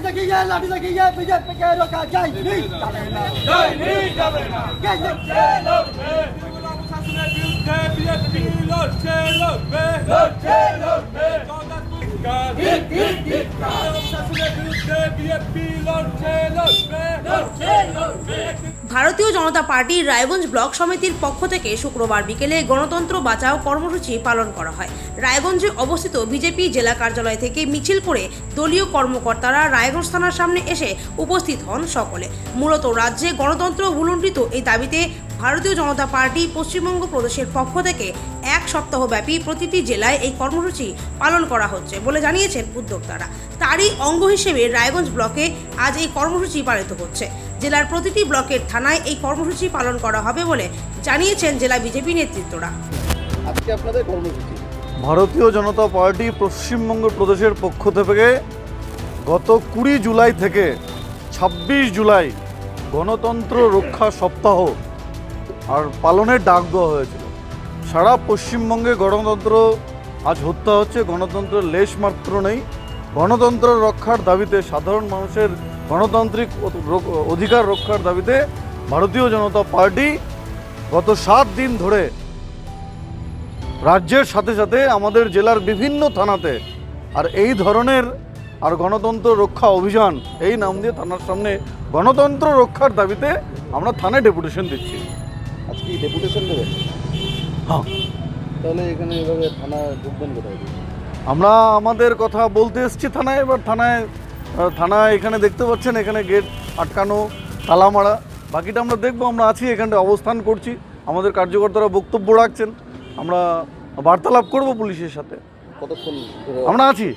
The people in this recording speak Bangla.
লাগিয়ে লাঠি লাগিয়ে বিজেপিকে রোকা যায় নি যাবে না জয় নি যাবে না কে লড়বে শাসনের বিরুদ্ধে বিজেপি লড়ছে লড়বে শাসনের বিরুদ্ধে বিজেপি লড়ছে লড়বে ভারতীয় জনতা পার্টির রায়গঞ্জ ব্লক সমিতির পক্ষ থেকে শুক্রবার বিকেলে গণতন্ত্র বাঁচাও কর্মসূচি পালন করা হয়। রায়গঞ্জে অবস্থিত বিজেপি জেলা কার্যালয় থেকে মিছিল করে দলীয় কর্মকর্তারা রায়গঞ্জ থানার সামনে এসে উপস্থিত হন সকলে। মূলত রাজ্যে গণতন্ত্র ভুলুণ্ঠিত এই দাবিতে ভারতীয় জনতা পার্টি পশ্চিমবঙ্গ প্রদেশের পক্ষ থেকে এক সপ্তাহব্যাপী প্রতিটি জেলায় এই কর্মসূচি পালন করা হচ্ছে বলে জানিয়েছেন উদ্যোক্তারা। তারই অঙ্গ হিসেবে রায়গঞ্জ ব্লকে আজ এই কর্মসূচি পালিত হচ্ছে। জেলার প্রতিটি ব্লকের থানায় এই কর্মসূচি পালন করা হবে বলে জানিয়েছেন জেলা বিজেপি নেতৃত্বরা। আজকে আপনাদের কর্মসূচি ভারতীয় জনতা পার্টি পশ্চিমবঙ্গ প্রদেশের পক্ষ থেকে গত 20 জুলাই থেকে 26 জুলাই গণতন্ত্র রক্ষা সপ্তাহ আর পালনের ডাক দেওয়া হয়েছিল। সারা পশ্চিমবঙ্গে গণতন্ত্র আজ হত্যা হচ্ছে, গণতন্ত্রের লেশ মাত্র নেই। গণতন্ত্র রক্ষার দাবিতে, সাধারণ মানুষের গণতান্ত্রিক অধিকার রক্ষার দাবিতে ভারতীয় জনতা পার্টি গত 7 দিন ধরে রাজ্যের সাথে সাথে আমাদের জেলার বিভিন্ন থানাতে আর এই ধরনের আর গণতন্ত্র রক্ষা অভিযান এই নাম দিয়ে থানার সামনে গণতন্ত্র রক্ষার দাবিতে আমরা থানায় ডেপুটেশন দিচ্ছি। আজকে ডেপুটেশন দেবেন? হ্যাঁ। তাহলে এখানে এভাবে থানা ঢুকবেন কোথায়? আমরা আমাদের কথা বলতে এসেছি থানায়। এবার থানায় এখানে দেখতে পাচ্ছেন, এখানে গেট আটকানো, তালা মারা। বাকিটা আমরা দেখবো। আমরা আছি, এখানটা অবস্থান করছি, আমাদের কার্যকর্তারা বক্তব্য রাখছেন, আমরা বার্তালাপ করব পুলিশের সাথে। কতক্ষণ আমরা আছি।